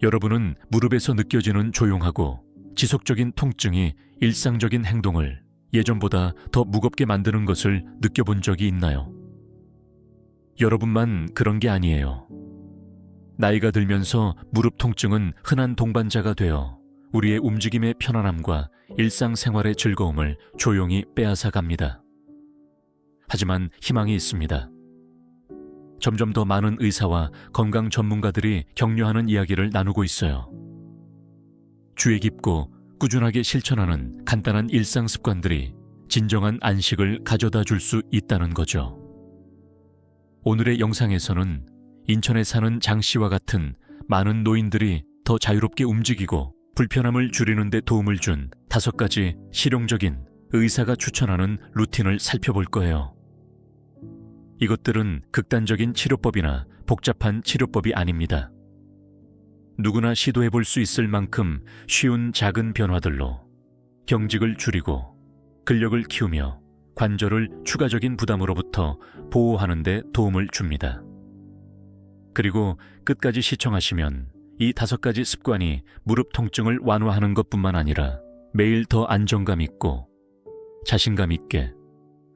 여러분은 무릎에서 느껴지는 조용하고 지속적인 통증이 일상적인 행동을 예전보다 더 무겁게 만드는 것을 느껴본 적이 있나요? 여러분만 그런 게 아니에요. 나이가 들면서 무릎 통증은 흔한 동반자가 되어 우리의 움직임의 편안함과 일상생활의 즐거움을 조용히 빼앗아 갑니다. 하지만 희망이 있습니다. 점점 더 많은 의사와 건강 전문가들이 격려하는 이야기를 나누고 있어요. 주의 깊고 꾸준하게 실천하는 간단한 일상 습관들이 진정한 안식을 가져다 줄 수 있다는 거죠. 오늘의 영상에서는 인천에 사는 장 씨와 같은 많은 노인들이 더 자유롭게 움직이고 불편함을 줄이는 데 도움을 준 5가지 실용적인 의사가 추천하는 루틴을 살펴볼 거예요. 이것들은 극단적인 치료법이나 복잡한 치료법이 아닙니다. 누구나 시도해 볼 수 있을 만큼 쉬운 작은 변화들로 경직을 줄이고 근력을 키우며 관절을 추가적인 부담으로부터 보호하는 데 도움을 줍니다. 그리고 끝까지 시청하시면 이 5가지 습관이 무릎 통증을 완화하는 것뿐만 아니라 매일 더 안정감 있고 자신감 있게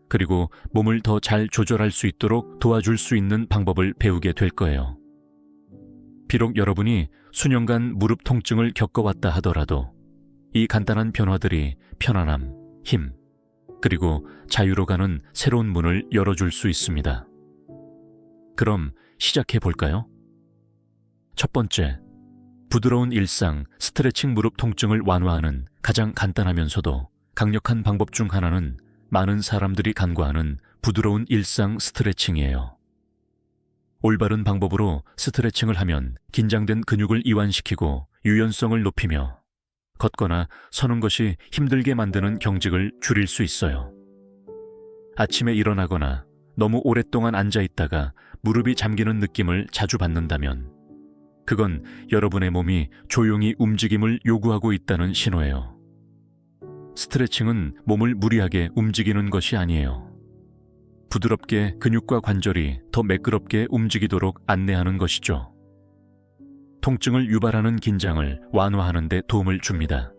그리고 몸을 더 잘 조절할 수 있도록 도와줄 수 있는 방법을 배우게 될 거예요. 비록 여러분이 수년간 무릎 통증을 겪어왔다 하더라도 이 간단한 변화들이 편안함, 힘, 그리고 자유로 가는 새로운 문을 열어줄 수 있습니다. 그럼 시작해 볼까요? 첫 번째, 부드러운 일상 스트레칭 무릎 통증을 완화하는 가장 간단하면서도 강력한 방법 중 하나는 많은 사람들이 간과하는 부드러운 일상 스트레칭이에요. 올바른 방법으로 스트레칭을 하면 긴장된 근육을 이완시키고 유연성을 높이며 걷거나 서는 것이 힘들게 만드는 경직을 줄일 수 있어요. 아침에 일어나거나 너무 오랫동안 앉아 있다가 무릎이 잠기는 느낌을 자주 받는다면 그건 여러분의 몸이 조용히 움직임을 요구하고 있다는 신호예요. 스트레칭은 몸을 무리하게 움직이는 것이 아니에요. 부드럽게 근육과 관절이 더 매끄럽게 움직이도록 안내하는 것이죠. 통증을 유발하는 긴장을 완화하는 데 도움을 줍니다.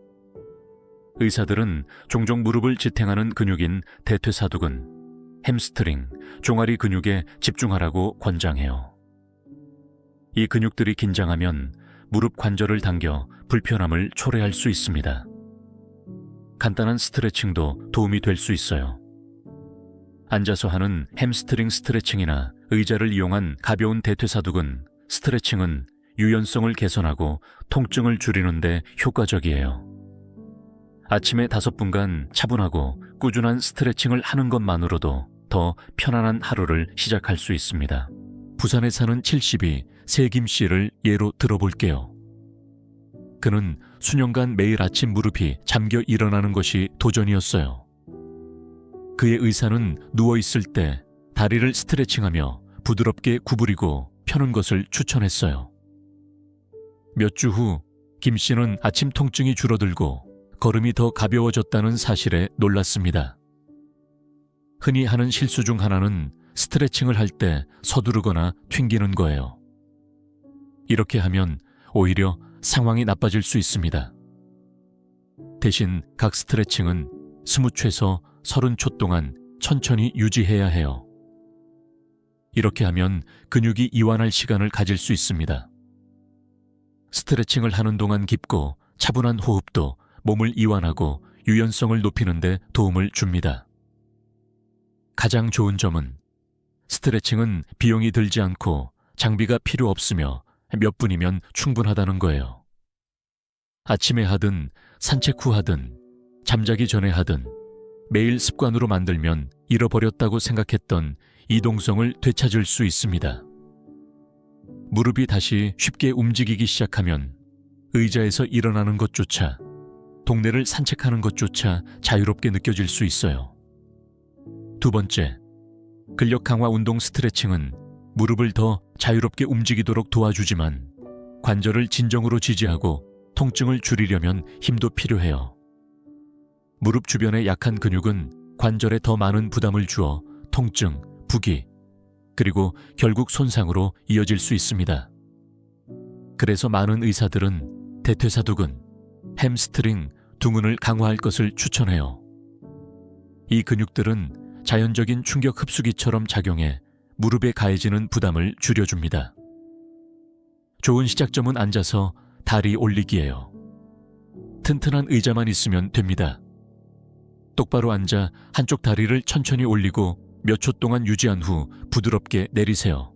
의사들은 종종 무릎을 지탱하는 근육인 대퇴사두근, 햄스트링, 종아리 근육에 집중하라고 권장해요. 이 근육들이 긴장하면 무릎 관절을 당겨 불편함을 초래할 수 있습니다. 간단한 스트레칭도 도움이 될 수 있어요. 앉아서 하는 햄스트링 스트레칭이나 의자를 이용한 가벼운 대퇴사두근 스트레칭은 유연성을 개선하고 통증을 줄이는 데 효과적이에요. 아침에 5분간 차분하고 꾸준한 스트레칭을 하는 것만으로도 더 편안한 하루를 시작할 수 있습니다. 부산에 사는 72 세김 씨를 예로 들어볼게요. 그는 수년간 매일 아침 무릎이 잠겨 일어나는 것이 도전이었어요. 그의 의사는 누워있을 때 다리를 스트레칭하며 부드럽게 구부리고 펴는 것을 추천했어요. 몇 주 후 김 씨는 아침 통증이 줄어들고 걸음이 더 가벼워졌다는 사실에 놀랐습니다. 흔히 하는 실수 중 하나는 스트레칭을 할 때 서두르거나 튕기는 거예요. 이렇게 하면 오히려 상황이 나빠질 수 있습니다. 대신 각 스트레칭은 20초에서 30초 동안 천천히 유지해야 해요. 이렇게 하면 근육이 이완할 시간을 가질 수 있습니다. 스트레칭을 하는 동안 깊고 차분한 호흡도 몸을 이완하고 유연성을 높이는 데 도움을 줍니다. 가장 좋은 점은 스트레칭은 비용이 들지 않고 장비가 필요 없으며 몇 분이면 충분하다는 거예요. 아침에 하든 산책 후 하든 잠자기 전에 하든 매일 습관으로 만들면 잃어버렸다고 생각했던 이동성을 되찾을 수 있습니다. 무릎이 다시 쉽게 움직이기 시작하면 의자에서 일어나는 것조차, 동네를 산책하는 것조차 자유롭게 느껴질 수 있어요. 두 번째, 근력 강화 운동 스트레칭은 무릎을 더 자유롭게 움직이도록 도와주지만 관절을 진정으로 지지하고 통증을 줄이려면 힘도 필요해요. 무릎 주변의 약한 근육은 관절에 더 많은 부담을 주어 통증, 부기, 그리고 결국 손상으로 이어질 수 있습니다. 그래서 많은 의사들은 대퇴사두근, 햄스트링, 둥근을 강화할 것을 추천해요. 이 근육들은 자연적인 충격 흡수기처럼 작용해 무릎에 가해지는 부담을 줄여줍니다. 좋은 시작점은 앉아서 다리 올리기예요. 튼튼한 의자만 있으면 됩니다. 똑바로 앉아 한쪽 다리를 천천히 올리고 몇 초 동안 유지한 후 부드럽게 내리세요.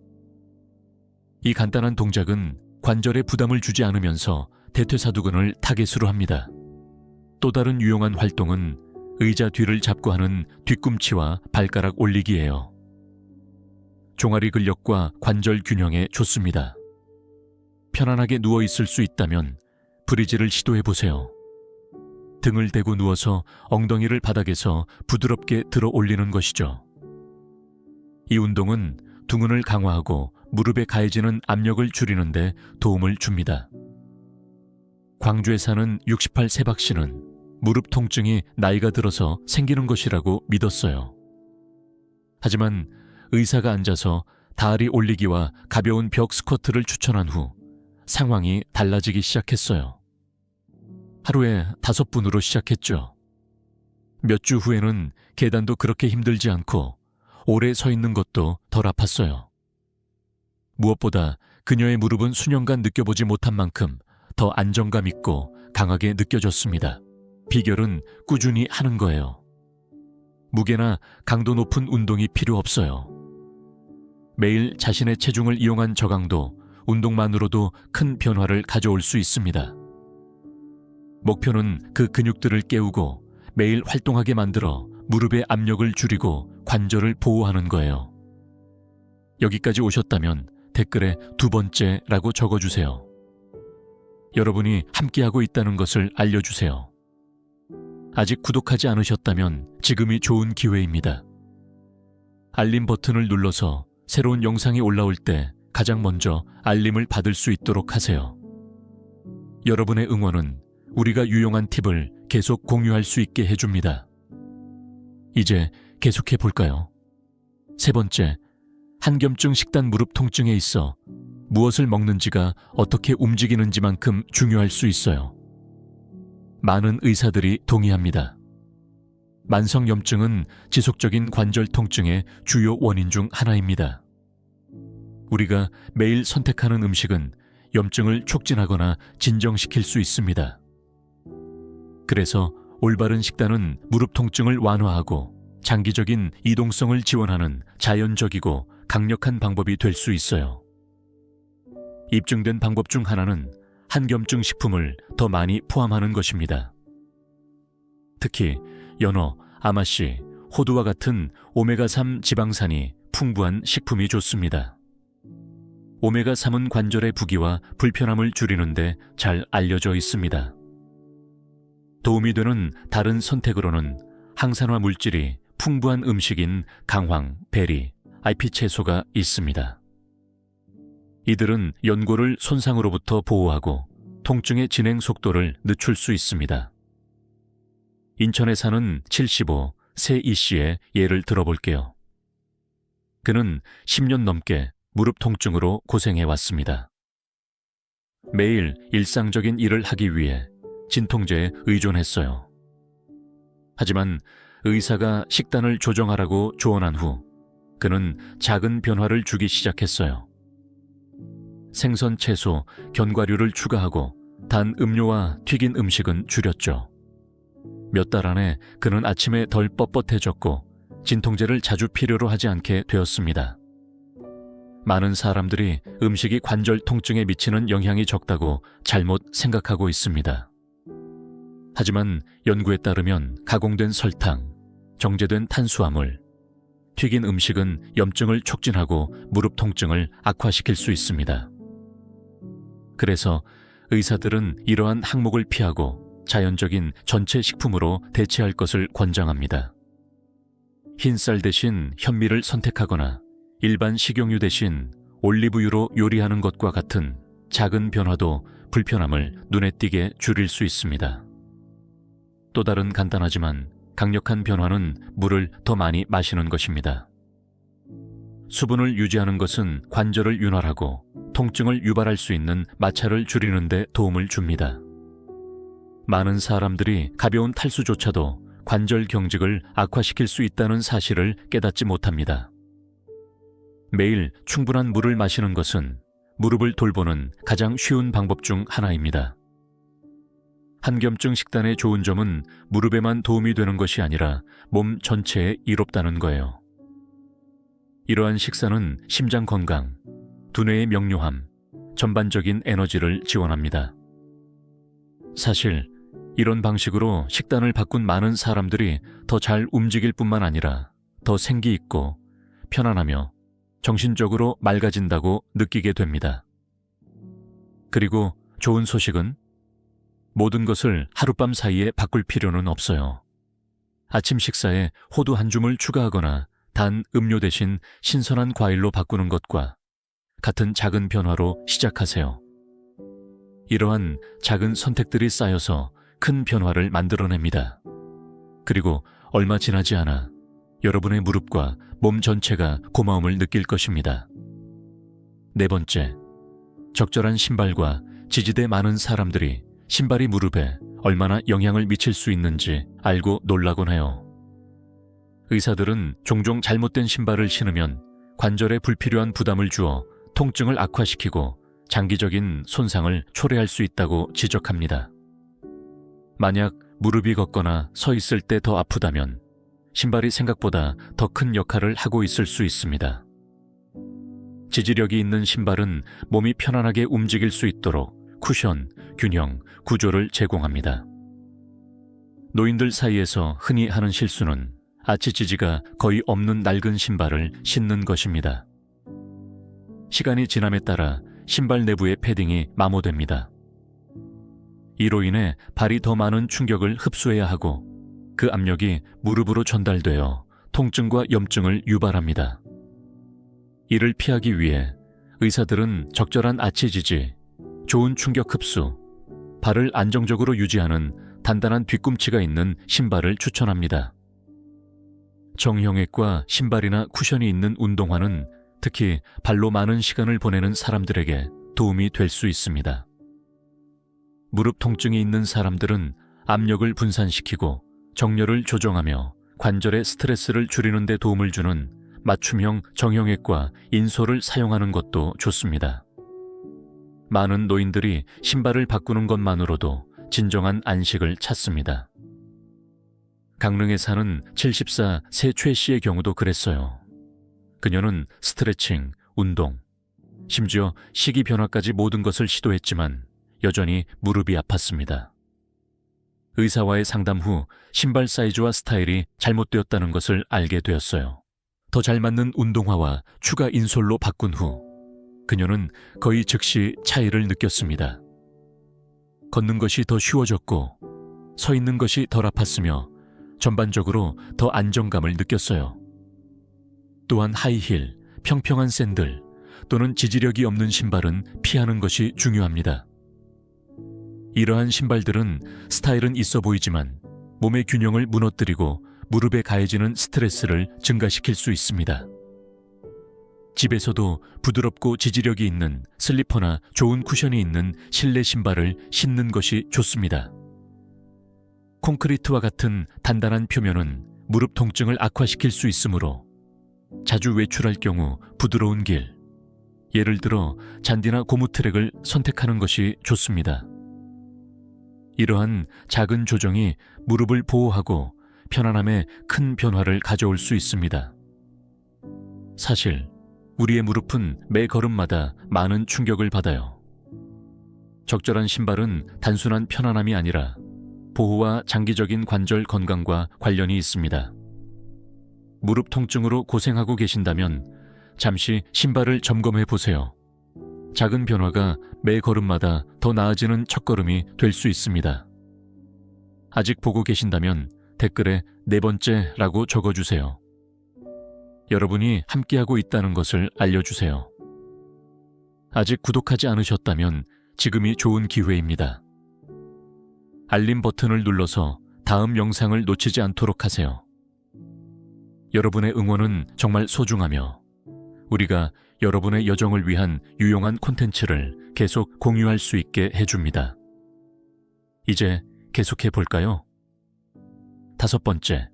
이 간단한 동작은 관절에 부담을 주지 않으면서 대퇴사두근을 타겟으로 합니다. 또 다른 유용한 활동은 의자 뒤를 잡고 하는 뒤꿈치와 발가락 올리기예요. 종아리 근력과 관절 균형에 좋습니다. 편안하게 누워 있을 수 있다면 브리지를 시도해 보세요. 등을 대고 누워서 엉덩이를 바닥에서 부드럽게 들어 올리는 것이죠. 이 운동은 둥근을 강화하고 무릎에 가해지는 압력을 줄이는 데 도움을 줍니다. 광주에 사는 68세박 씨는 무릎 통증이 나이가 들어서 생기는 것이라고 믿었어요. 하지만 의사가 앉아서 다리 올리기와 가벼운 벽 스쿼트를 추천한 후 상황이 달라지기 시작했어요. 하루에 5분으로 시작했죠. 몇 주 후에는 계단도 그렇게 힘들지 않고 오래 서 있는 것도 덜 아팠어요. 무엇보다 그녀의 무릎은 수년간 느껴보지 못한 만큼 더 안정감 있고 강하게 느껴졌습니다. 비결은 꾸준히 하는 거예요. 무게나 강도 높은 운동이 필요 없어요. 매일 자신의 체중을 이용한 저강도 운동만으로도 큰 변화를 가져올 수 있습니다. 목표는 그 근육들을 깨우고 매일 활동하게 만들어 무릎의 압력을 줄이고 관절을 보호하는 거예요. 여기까지 오셨다면 댓글에 2번째라고 적어주세요. 여러분이 함께하고 있다는 것을 알려주세요. 아직 구독하지 않으셨다면 지금이 좋은 기회입니다. 알림 버튼을 눌러서 새로운 영상이 올라올 때 가장 먼저 알림을 받을 수 있도록 하세요. 여러분의 응원은 우리가 유용한 팁을 계속 공유할 수 있게 해줍니다. 이제 계속해 볼까요? 3번째, 한겸증 식단 무릎 통증에 있어 무엇을 먹는지가 어떻게 움직이는지만큼 중요할 수 있어요. 많은 의사들이 동의합니다. 만성염증은 지속적인 관절 통증의 주요 원인 중 하나입니다. 우리가 매일 선택하는 음식은 염증을 촉진하거나 진정시킬 수 있습니다. 그래서 올바른 식단은 무릎 통증을 완화하고 장기적인 이동성을 지원하는 자연적이고 강력한 방법이 될 수 있어요. 입증된 방법 중 하나는 한겸증 식품을 더 많이 포함하는 것입니다. 특히 연어, 아마씨, 호두와 같은 오메가3 지방산이 풍부한 식품이 좋습니다. 오메가3은 관절의 부기와 불편함을 줄이는데 잘 알려져 있습니다. 도움이 되는 다른 선택으로는 항산화 물질이 풍부한 음식인 강황, 베리, 잎 채소가 있습니다. 이들은 연골을 손상으로부터 보호하고 통증의 진행 속도를 늦출 수 있습니다. 인천에 사는 75, 새 이씨의 예를 들어볼게요. 그는 10년 넘게 무릎 통증으로 고생해왔습니다. 매일 일상적인 일을 하기 위해 진통제에 의존했어요. 하지만 의사가 식단을 조정하라고 조언한 후 그는 작은 변화를 주기 시작했어요. 생선, 채소, 견과류를 추가하고 단 음료와 튀긴 음식은 줄였죠. 몇 달 안에 그는 아침에 덜 뻣뻣해졌고 진통제를 자주 필요로 하지 않게 되었습니다. 많은 사람들이 음식이 관절 통증에 미치는 영향이 적다고 잘못 생각하고 있습니다. 하지만 연구에 따르면 가공된 설탕, 정제된 탄수화물, 튀긴 음식은 염증을 촉진하고 무릎 통증을 악화시킬 수 있습니다. 그래서 의사들은 이러한 항목을 피하고 자연적인 전체 식품으로 대체할 것을 권장합니다. 흰쌀 대신 현미를 선택하거나 일반 식용유 대신 올리브유로 요리하는 것과 같은 작은 변화도 불편함을 눈에 띄게 줄일 수 있습니다. 또 다른 간단하지만 강력한 변화는 물을 더 많이 마시는 것입니다. 수분을 유지하는 것은 관절을 윤활하고 통증을 유발할 수 있는 마찰을 줄이는 데 도움을 줍니다. 많은 사람들이 가벼운 탈수조차도 관절 경직을 악화시킬 수 있다는 사실을 깨닫지 못합니다. 매일 충분한 물을 마시는 것은 무릎을 돌보는 가장 쉬운 방법 중 하나입니다. 한겸증 식단의 좋은 점은 무릎에만 도움이 되는 것이 아니라 몸 전체에 이롭다는 거예요. 이러한 식사는 심장 건강, 두뇌의 명료함, 전반적인 에너지를 지원합니다. 사실 이런 방식으로 식단을 바꾼 많은 사람들이 더 잘 움직일 뿐만 아니라 더 생기 있고 편안하며 정신적으로 맑아진다고 느끼게 됩니다. 그리고 좋은 소식은 모든 것을 하룻밤 사이에 바꿀 필요는 없어요. 아침 식사에 호두 한 줌을 추가하거나 단 음료 대신 신선한 과일로 바꾸는 것과 같은 작은 변화로 시작하세요. 이러한 작은 선택들이 쌓여서 큰 변화를 만들어냅니다. 그리고 얼마 지나지 않아 여러분의 무릎과 몸 전체가 고마움을 느낄 것입니다. 네 번째, 적절한 신발과 지지대. 많은 사람들이 신발이 무릎에 얼마나 영향을 미칠 수 있는지 알고 놀라곤 해요. 의사들은 종종 잘못된 신발을 신으면 관절에 불필요한 부담을 주어 통증을 악화시키고 장기적인 손상을 초래할 수 있다고 지적합니다. 만약 무릎이 걷거나 서 있을 때 더 아프다면 신발이 생각보다 더 큰 역할을 하고 있을 수 있습니다. 지지력이 있는 신발은 몸이 편안하게 움직일 수 있도록 쿠션, 균형, 구조를 제공합니다. 노인들 사이에서 흔히 하는 실수는 아치지지가 거의 없는 낡은 신발을 신는 것입니다. 시간이 지남에 따라 신발 내부의 패딩이 마모됩니다. 이로 인해 발이 더 많은 충격을 흡수해야 하고 그 압력이 무릎으로 전달되어 통증과 염증을 유발합니다. 이를 피하기 위해 의사들은 적절한 아치지지, 좋은 충격 흡수, 발을 안정적으로 유지하는 단단한 뒤꿈치가 있는 신발을 추천합니다. 정형외과 신발이나 쿠션이 있는 운동화는 특히 발로 많은 시간을 보내는 사람들에게 도움이 될 수 있습니다. 무릎 통증이 있는 사람들은 압력을 분산시키고 정렬을 조정하며 관절의 스트레스를 줄이는 데 도움을 주는 맞춤형 정형외과 인솔을 사용하는 것도 좋습니다. 많은 노인들이 신발을 바꾸는 것만으로도 진정한 안식을 찾습니다. 강릉에 사는 74 세 최 씨의 경우도 그랬어요. 그녀는 스트레칭, 운동, 심지어 식이 변화까지 모든 것을 시도했지만 여전히 무릎이 아팠습니다. 의사와의 상담 후 신발 사이즈와 스타일이 잘못되었다는 것을 알게 되었어요. 더 잘 맞는 운동화와 추가 인솔로 바꾼 후 그녀는 거의 즉시 차이를 느꼈습니다. 걷는 것이 더 쉬워졌고 서 있는 것이 덜 아팠으며 전반적으로 더 안정감을 느꼈어요. 또한 하이힐, 평평한 샌들 또는 지지력이 없는 신발은 피하는 것이 중요합니다. 이러한 신발들은 스타일은 있어 보이지만 몸의 균형을 무너뜨리고 무릎에 가해지는 스트레스를 증가시킬 수 있습니다. 집에서도 부드럽고 지지력이 있는 슬리퍼나 좋은 쿠션이 있는 실내 신발을 신는 것이 좋습니다. 콘크리트와 같은 단단한 표면은 무릎 통증을 악화시킬 수 있으므로 자주 외출할 경우 부드러운 길, 예를 들어 잔디나 고무 트랙을 선택하는 것이 좋습니다. 이러한 작은 조정이 무릎을 보호하고 편안함에 큰 변화를 가져올 수 있습니다. 사실 우리의 무릎은 매 걸음마다 많은 충격을 받아요. 적절한 신발은 단순한 편안함이 아니라 보호와 장기적인 관절 건강과 관련이 있습니다. 무릎 통증으로 고생하고 계신다면 잠시 신발을 점검해 보세요. 작은 변화가 매 걸음마다 더 나아지는 첫걸음이 될 수 있습니다. 아직 보고 계신다면 댓글에 네 번째라고 적어주세요. 여러분이 함께하고 있다는 것을 알려주세요. 아직 구독하지 않으셨다면 지금이 좋은 기회입니다. 알림 버튼을 눌러서 다음 영상을 놓치지 않도록 하세요. 여러분의 응원은 정말 소중하며 우리가 여러분의 여정을 위한 유용한 콘텐츠를 계속 공유할 수 있게 해줍니다. 이제 계속해 볼까요? 5번째,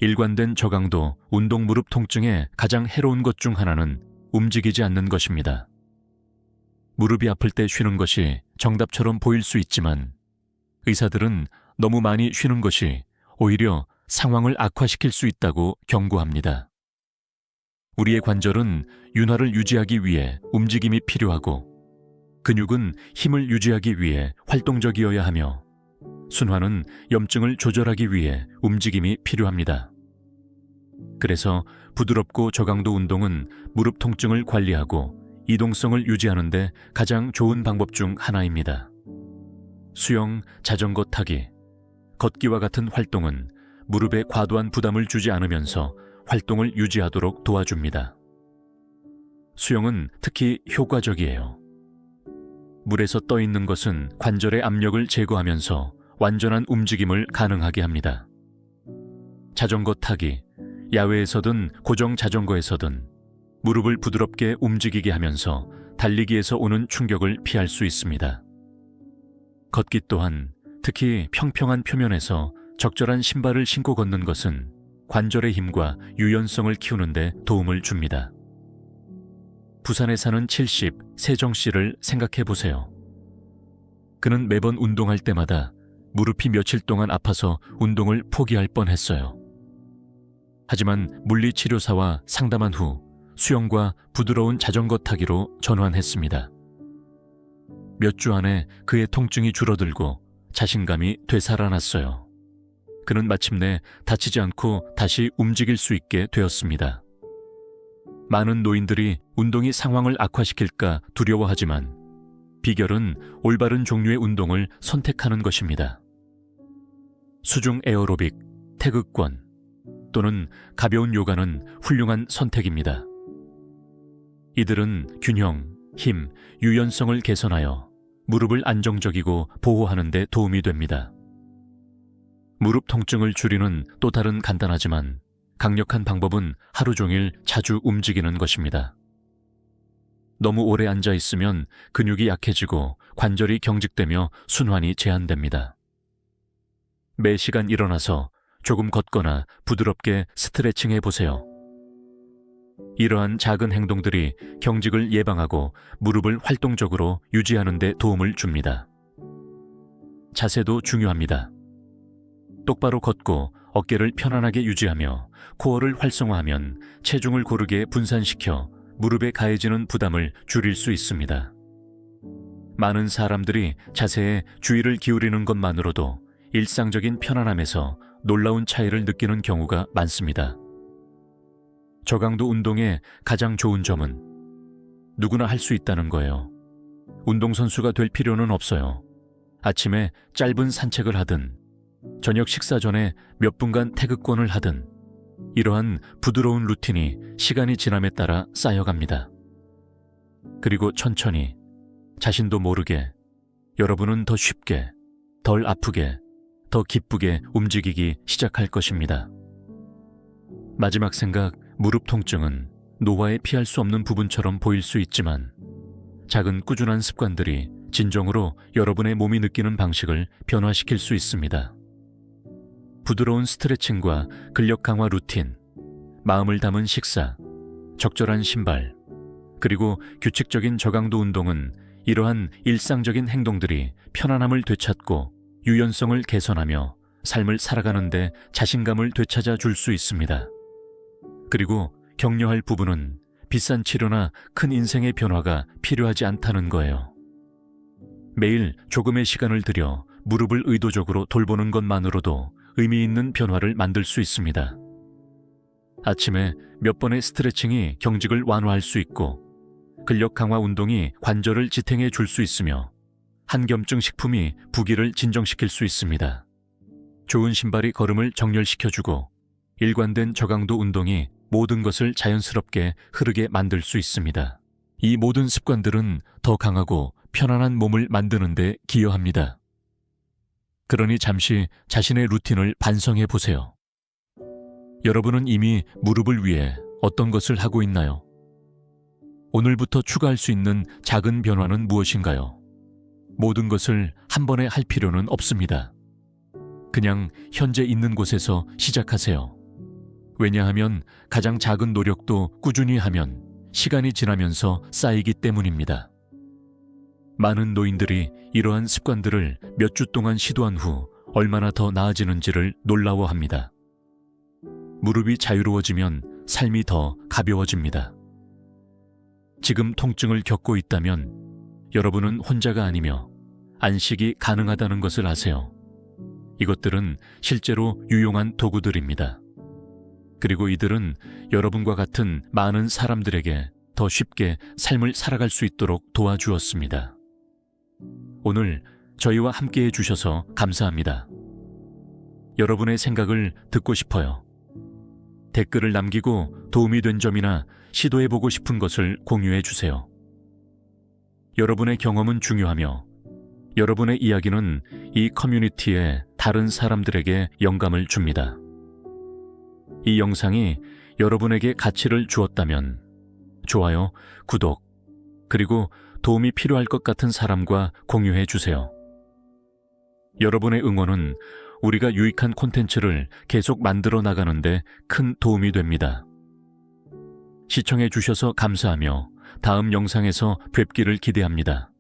일관된 저강도 운동 무릎 통증의 가장 해로운 것 중 하나는 움직이지 않는 것입니다. 무릎이 아플 때 쉬는 것이 정답처럼 보일 수 있지만 의사들은 너무 많이 쉬는 것이 오히려 상황을 악화시킬 수 있다고 경고합니다. 우리의 관절은 윤활을 유지하기 위해 움직임이 필요하고 근육은 힘을 유지하기 위해 활동적이어야 하며 순환은 염증을 조절하기 위해 움직임이 필요합니다. 그래서 부드럽고 저강도 운동은 무릎 통증을 관리하고 이동성을 유지하는 데 가장 좋은 방법 중 하나입니다. 수영, 자전거 타기, 걷기와 같은 활동은 무릎에 과도한 부담을 주지 않으면서 활동을 유지하도록 도와줍니다. 수영은 특히 효과적이에요. 물에서 떠 있는 것은 관절의 압력을 제거하면서 완전한 움직임을 가능하게 합니다. 자전거 타기, 야외에서든 고정 자전거에서든 무릎을 부드럽게 움직이게 하면서 달리기에서 오는 충격을 피할 수 있습니다. 걷기 또한 특히 평평한 표면에서 적절한 신발을 신고 걷는 것은 관절의 힘과 유연성을 키우는 데 도움을 줍니다. 부산에 사는 70 세정 씨를 생각해 보세요. 그는 매번 운동할 때마다 무릎이 며칠 동안 아파서 운동을 포기할 뻔했어요. 하지만 물리치료사와 상담한 후 수영과 부드러운 자전거 타기로 전환했습니다. 몇 주 안에 그의 통증이 줄어들고 자신감이 되살아났어요. 그는 마침내 다치지 않고 다시 움직일 수 있게 되었습니다. 많은 노인들이 운동이 상황을 악화시킬까 두려워하지만 비결은 올바른 종류의 운동을 선택하는 것입니다. 수중 에어로빅, 태극권 또는 가벼운 요가는 훌륭한 선택입니다. 이들은 균형, 힘, 유연성을 개선하여 무릎을 안정적이고 보호하는 데 도움이 됩니다. 무릎 통증을 줄이는 또 다른 간단하지만 강력한 방법은 하루 종일 자주 움직이는 것입니다. 너무 오래 앉아 있으면 근육이 약해지고 관절이 경직되며 순환이 제한됩니다. 매 시간 일어나서 조금 걷거나 부드럽게 스트레칭해 보세요. 이러한 작은 행동들이 경직을 예방하고 무릎을 활동적으로 유지하는 데 도움을 줍니다. 자세도 중요합니다. 똑바로 걷고 어깨를 편안하게 유지하며 코어를 활성화하면 체중을 고르게 분산시켜 무릎에 가해지는 부담을 줄일 수 있습니다. 많은 사람들이 자세에 주의를 기울이는 것만으로도 일상적인 편안함에서 놀라운 차이를 느끼는 경우가 많습니다. 저강도 운동의 가장 좋은 점은 누구나 할 수 있다는 거예요. 운동선수가 될 필요는 없어요. 아침에 짧은 산책을 하든 저녁 식사 전에 몇 분간 태극권을 하든 이러한 부드러운 루틴이 시간이 지남에 따라 쌓여갑니다. 그리고 천천히 자신도 모르게 여러분은 더 쉽게, 덜 아프게, 더 기쁘게 움직이기 시작할 것입니다. 마지막 생각, 무릎 통증은 노화에 피할 수 없는 부분처럼 보일 수 있지만 작은 꾸준한 습관들이 진정으로 여러분의 몸이 느끼는 방식을 변화시킬 수 있습니다. 부드러운 스트레칭과 근력 강화 루틴, 마음을 담은 식사, 적절한 신발, 그리고 규칙적인 저강도 운동은 이러한 일상적인 행동들이 편안함을 되찾고 유연성을 개선하며 삶을 살아가는 데 자신감을 되찾아 줄 수 있습니다. 그리고 격려할 부분은 비싼 치료나 큰 인생의 변화가 필요하지 않다는 거예요. 매일 조금의 시간을 들여 무릎을 의도적으로 돌보는 것만으로도 의미 있는 변화를 만들 수 있습니다. 아침에 몇 번의 스트레칭이 경직을 완화할 수 있고 근력 강화 운동이 관절을 지탱해 줄 수 있으며 한겸증 식품이 부기를 진정시킬 수 있습니다. 좋은 신발이 걸음을 정렬시켜주고 일관된 저강도 운동이 모든 것을 자연스럽게 흐르게 만들 수 있습니다. 이 모든 습관들은 더 강하고 편안한 몸을 만드는 데 기여합니다. 그러니 잠시 자신의 루틴을 반성해 보세요. 여러분은 이미 무릎을 위해 어떤 것을 하고 있나요? 오늘부터 추가할 수 있는 작은 변화는 무엇인가요? 모든 것을 한 번에 할 필요는 없습니다. 그냥 현재 있는 곳에서 시작하세요. 왜냐하면 가장 작은 노력도 꾸준히 하면 시간이 지나면서 쌓이기 때문입니다. 많은 노인들이 이러한 습관들을 몇 주 동안 시도한 후 얼마나 더 나아지는지를 놀라워합니다. 무릎이 자유로워지면 삶이 더 가벼워집니다. 지금 통증을 겪고 있다면 여러분은 혼자가 아니며 안식이 가능하다는 것을 아세요. 이것들은 실제로 유용한 도구들입니다. 그리고 이들은 여러분과 같은 많은 사람들에게 더 쉽게 삶을 살아갈 수 있도록 도와주었습니다. 오늘 저희와 함께 해주셔서 감사합니다. 여러분의 생각을 듣고 싶어요. 댓글을 남기고 도움이 된 점이나 시도해보고 싶은 것을 공유해 주세요. 여러분의 경험은 중요하며 여러분의 이야기는 이 커뮤니티의 다른 사람들에게 영감을 줍니다. 이 영상이 여러분에게 가치를 주었다면 좋아요, 구독, 그리고 도움이 필요할 것 같은 사람과 공유해 주세요. 여러분의 응원은 우리가 유익한 콘텐츠를 계속 만들어 나가는데 큰 도움이 됩니다. 시청해 주셔서 감사하며 다음 영상에서 뵙기를 기대합니다.